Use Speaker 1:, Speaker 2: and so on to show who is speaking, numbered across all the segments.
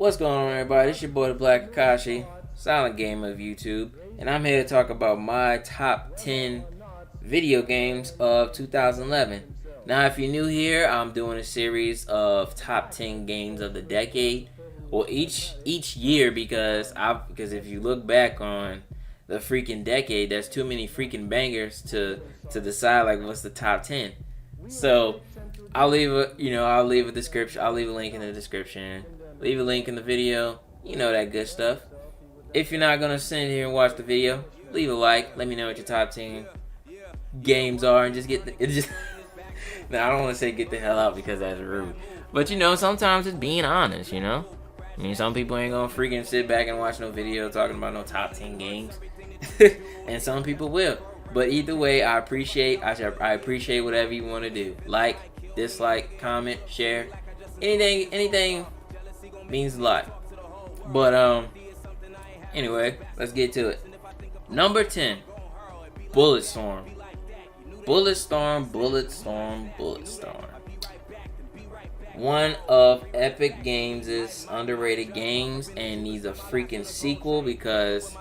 Speaker 1: What's going on, everybody? It's your boy, the Black Akashi, silent gamer of YouTube, and I'm here to talk about my top 10 video games of 2011. Now, if you're new here, I'm doing a series of top 10 games of the decade, or each year, because if you look back on the freaking decade, there's too many freaking bangers to decide like what's the top 10. So I'll leave a description. I'll leave a link in the description. Leave a link in the video. You know that good stuff. If you're not gonna sit here and watch the video, leave a like. Let me know what your top 10 games are, and just get the. It just. Now I don't want to say get the hell out because that's rude, but sometimes it's being honest. I mean, some people ain't gonna freaking sit back and watch no video talking about no top 10 games, and some people will. But either way, I appreciate whatever you want to do. Like, dislike, comment, share, anything means a lot. But anyway, let's get to it. Number 10, Bulletstorm. Bulletstorm. One of Epic Games' underrated games, and needs a freaking sequel because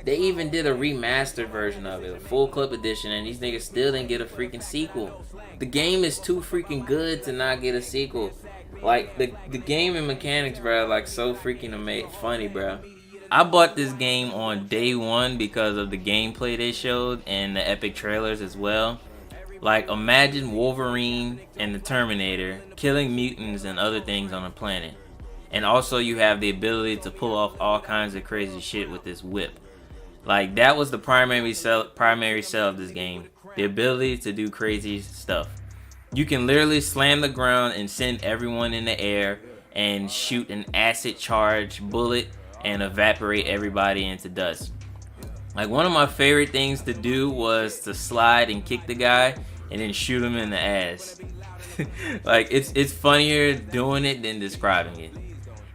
Speaker 1: they even did a remastered version of it, a full clip edition, and these niggas still didn't get a freaking sequel. The game is too freaking good to not get a sequel. Like, the game and mechanics, bro, like so freaking funny, bro. I bought this game on day one because of the gameplay they showed and the epic trailers as well. Like, imagine Wolverine and the Terminator killing mutants and other things on the planet. And also you have the ability to pull off all kinds of crazy shit with this whip. Like, that was the primary sell of this game. The ability to do crazy stuff. You can literally slam the ground and send everyone in the air and shoot an acid charge bullet and evaporate everybody into dust. Like, one of my favorite things to do was to slide and kick the guy and then shoot him in the ass. Like, it's funnier doing it than describing it.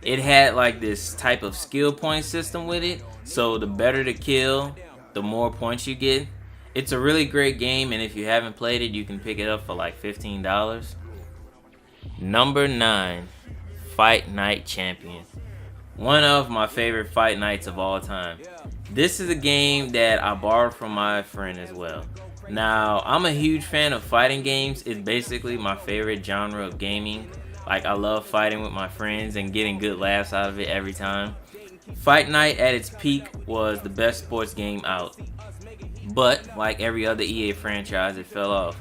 Speaker 1: It had like this type of skill point system with it, so the better the kill, the more points you get. It's a really great game, and if you haven't played it, you can pick it up for like $15. Number 9, Fight Night Champion. One of my favorite fight nights of all time. This is a game that I borrowed from my friend as well. Now, I'm a huge fan of fighting games. It's basically my favorite genre of gaming. Like, I love fighting with my friends and getting good laughs out of it every time. Fight Night at its peak was the best sports game out. But, like every other EA franchise, it fell off.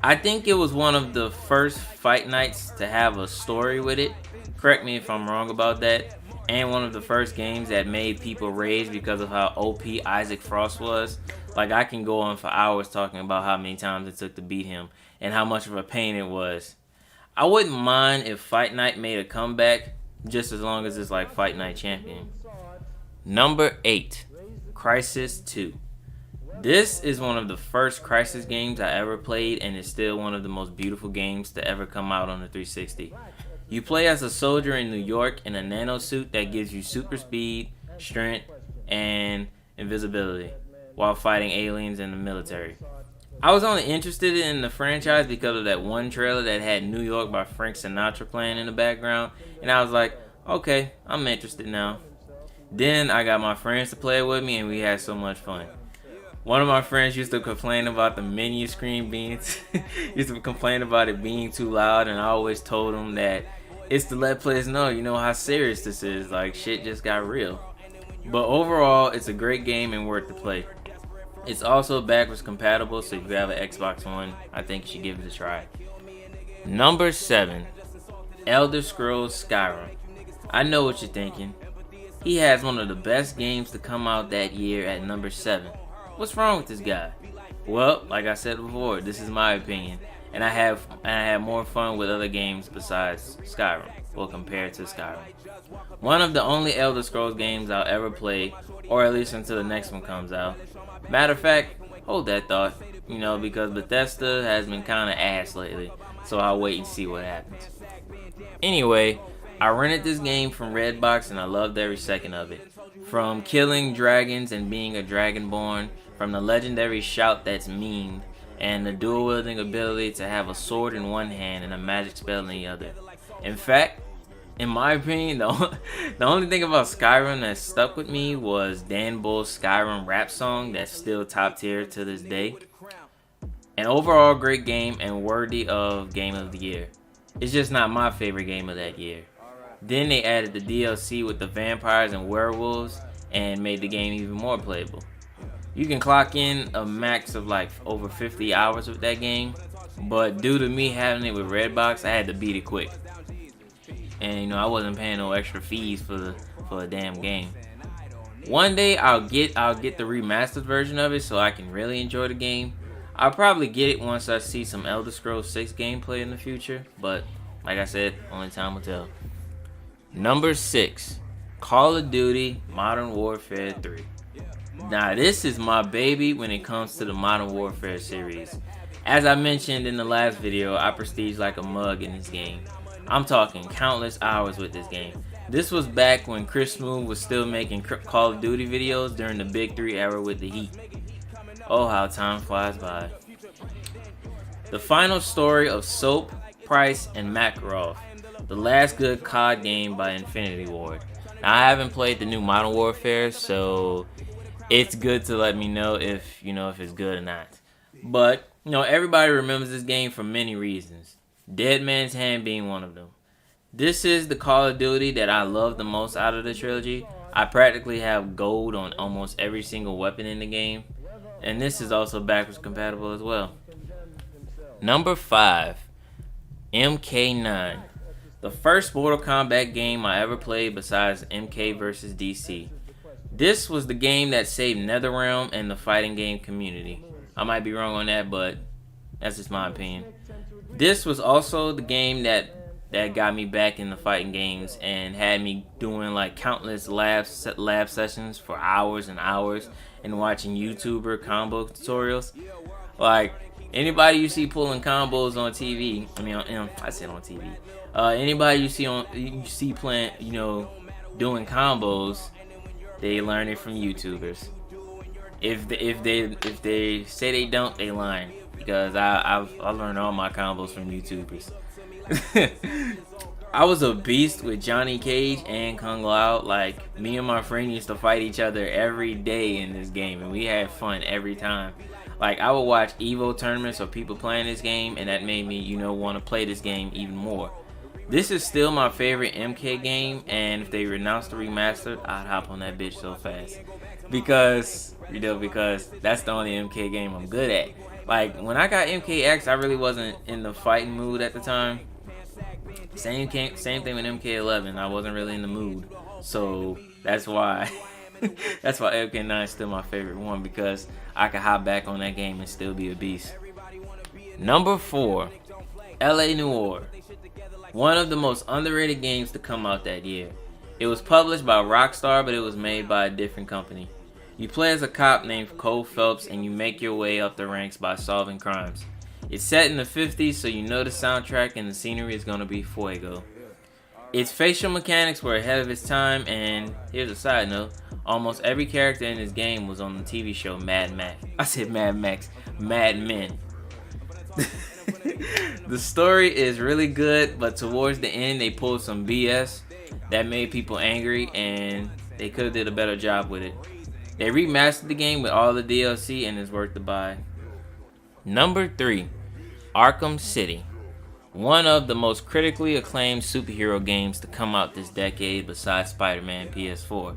Speaker 1: I think it was one of the first Fight Nights to have a story with it. Correct me if I'm wrong about that. And one of the first games that made people rage because of how OP Isaac Frost was. Like, I can go on for hours talking about how many times it took to beat him and how much of a pain it was. I wouldn't mind if Fight Night made a comeback, just as long as it's like Fight Night Champion. Number 8, Crysis II. This is one of the first Crysis games I ever played, and it's still one of the most beautiful games to ever come out on the 360. You play as a soldier in New York in a nano suit that gives you super speed, strength, and invisibility while fighting aliens in the military. I was only interested in the franchise because of that one trailer that had New York by Frank Sinatra playing in the background, and I was like, okay, I'm interested now. Then I got my friends to play it with me, and we had so much fun. One of my friends used to complain about the menu screen being being too loud, and I always told him that it's to let players know, how serious this is. Like, shit just got real. But overall, it's a great game and worth the play. It's also backwards compatible, so if you have an Xbox One, I think you should give it a try. Number 7, Elder Scrolls Skyrim. I know what you're thinking. He has one of the best games to come out that year at number 7. What's wrong with this guy? Well, like I said before, this is my opinion, and I have more fun with other games besides Skyrim, or compared to Skyrim. One of the only Elder Scrolls games I'll ever play, or at least until the next one comes out. Matter of fact, hold that thought, because Bethesda has been kind of ass lately, so I'll wait and see what happens. Anyway, I rented this game from Redbox and I loved every second of it. From killing dragons and being a dragonborn, from the legendary shout that's memed, and the dual wielding ability to have a sword in one hand and a magic spell in the other. In fact, In my opinion, the only thing about Skyrim that stuck with me was Dan Bull's Skyrim rap song that's still top tier to this day. An overall great game and worthy of Game of the Year. It's just not my favorite game of that year. Then they added the DLC with the vampires and werewolves and made the game even more playable. You can clock in a max of like over 50 hours with that game, but due to me having it with Redbox, I had to beat it quick. And I wasn't paying no extra fees for a damn game. One day I'll get the remastered version of it so I can really enjoy the game. I'll probably get it once I see some Elder Scrolls 6 gameplay in the future, but like I said, only time will tell. Number 6, Call of Duty Modern Warfare 3. Now this is my baby when it comes to the Modern Warfare series. As I mentioned in the last video, I prestige like a mug in this game. I'm talking countless hours with this game. This was back when Chris Smoove was still making Call of Duty videos during the Big 3 era with the Heat. Oh, how time flies by. The final story of Soap, Price, and Makarov. The last good COD game by Infinity Ward. Now, I haven't played the new Modern Warfare, so it's good to let me know if it's good or not. But everybody remembers this game for many reasons. Dead Man's Hand being one of them. This is the Call of Duty that I love the most out of the trilogy. I practically have gold on almost every single weapon in the game. And this is also backwards compatible as well. Number 5, MK9. The first Mortal Kombat game I ever played besides MK vs. DC. This was the game that saved NetherRealm and the fighting game community. I might be wrong on that, but that's just my opinion. This was also the game that got me back in the fighting games and had me doing like countless lab sessions for hours and hours and watching YouTuber combo tutorials. Like anybody you see pulling combos on TV, I said on TV. Anybody you see playing, doing combos, they learn it from YouTubers. If they say they don't, they lying. Because I learned all my combos from YouTubers. I was a beast with Johnny Cage and Kung Lao. Like, me and my friend used to fight each other every day in this game, and we had fun every time. Like, I would watch Evo tournaments of people playing this game, and that made me, want to play this game even more. This is still my favorite MK game, and if they announce the remastered, I'd hop on that bitch so fast. Because that's the only MK game I'm good at. Like, when I got MKX, I really wasn't in the fighting mood at the time. Same thing with MK11. I wasn't really in the mood. So, that's why MK9 is still my favorite one, because I can hop back on that game and still be a beast. Number 4, LA Noire. One of the most underrated games to come out that year. It was published by Rockstar, but it was made by a different company. You play as a cop named Cole Phelps, and you make your way up the ranks by solving crimes. It's set in the 50s, so you know the soundtrack and the scenery is going to be fuego. Its facial mechanics were ahead of its time, and here's a side note, almost every character in this game was on the TV show Mad Max. I said Mad Max, Mad Men. The story is really good, but towards the end they pulled some BS that made people angry, and they could have did a better job with it. They remastered the game with all the DLC, and it's worth the buy. Number 3, Arkham City. One of the most critically acclaimed superhero games to come out this decade besides Spider-Man PS4.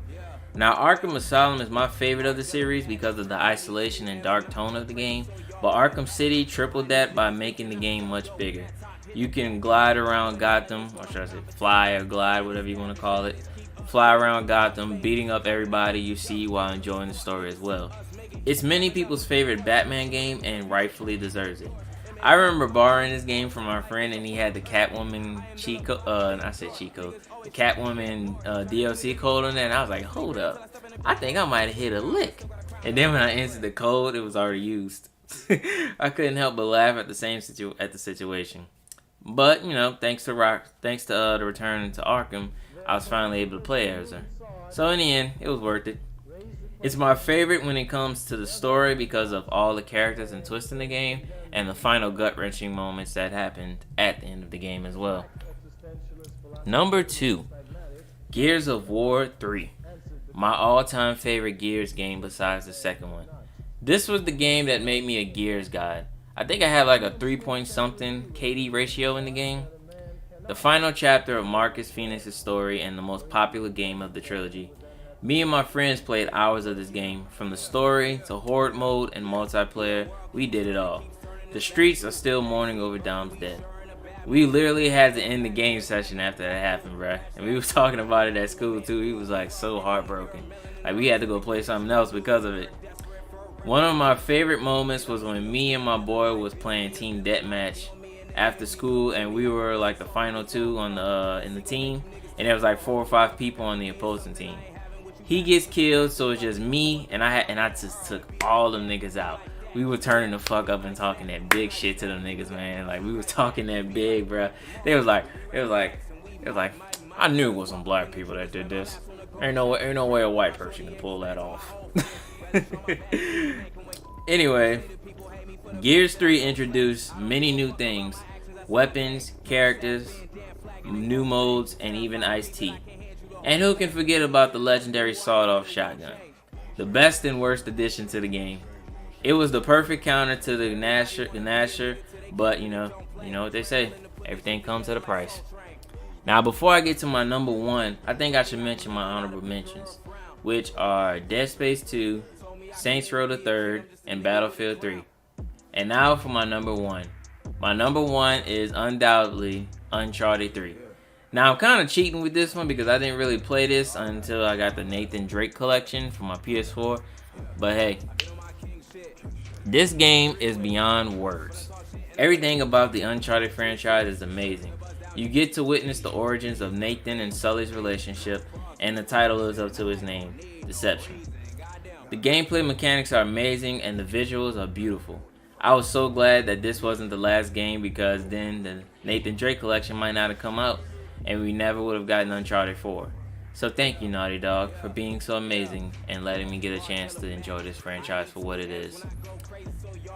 Speaker 1: Now, Arkham Asylum is my favorite of the series because of the isolation and dark tone of the game, but Arkham City tripled that by making the game much bigger. You can glide around Gotham, or should I say fly or glide, whatever you want to call it. Fly around Gotham, beating up everybody you see while enjoying the story as well. It's many people's favorite Batman game and rightfully deserves it. I remember borrowing this game from my friend, and he had the Catwoman the Catwoman DLC code on that, and I was like, hold up, I think I might have hit a lick. And then when I entered the code, it was already used. I couldn't help but laugh at the situation. But thanks to the return to Arkham, I was finally able to play as her. So in the end, it was worth it. It's my favorite when it comes to the story because of all the characters and twists in the game, and the final gut-wrenching moments that happened at the end of the game as well. Number 2, Gears of War 3. My all-time favorite Gears game besides the second one. This was the game that made me a Gears god. I think I had like a 3 point something KD ratio in the game. The final chapter of Marcus Phoenix's story and the most popular game of the trilogy. Me and my friends played hours of this game. From the story to horde mode and multiplayer, we did it all. The streets are still mourning over Dom's death. We literally had to end the game session after that happened, bruh. And we was talking about it at school too. He was like so heartbroken. Like we had to go play something else because of it. One of my favorite moments was when me and my boy was playing team deathmatch after school, and we were like the final two on the in the team, and there was like 4 or 5 people on the opposing team. He gets killed, so it's just me, and I just took all them niggas out. We were turning the fuck up and talking that big shit to them niggas, man. Like we was talking that big, bruh. It was like, I knew it was some black people that did this. Ain't no way a white person can pull that off. Anyway, Gears 3 introduced many new things: weapons, characters, new modes, and even Ice-T. And who can forget about the legendary sawed-off shotgun? The best and worst addition to the game. It was the perfect counter to the Gnasher, but you know what they say, everything comes at a price. Now, before I get to my number 1, I think I should mention my honorable mentions, which are Dead Space 2, Saints Row the 3rd, and Battlefield 3. And now for my number 1. My number 1 is undoubtedly Uncharted 3. Now, I'm kind of cheating with this one because I didn't really play this until I got the Nathan Drake collection for my PS4. But hey, this game is beyond words. Everything about the Uncharted franchise is amazing. You get to witness the origins of Nathan and Sully's relationship, and the title lives up to its name, Deception. The gameplay mechanics are amazing and the visuals are beautiful. I was so glad that this wasn't the last game, because then the Nathan Drake collection might not have come out and we never would have gotten Uncharted 4. So thank you, Naughty Dog, for being so amazing and letting me get a chance to enjoy this franchise for what it is.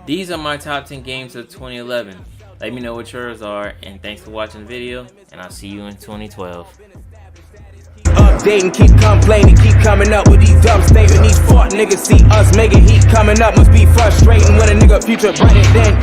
Speaker 1: These are my top 10 games of 2011. Let me know what yours are, and thanks for watching the video, and I'll see you in 2012.
Speaker 2: Updating, keep complaining, keep coming up with these dumb statements. These fought niggas see us making heat coming up, must be frustrating when a nigga future brighter than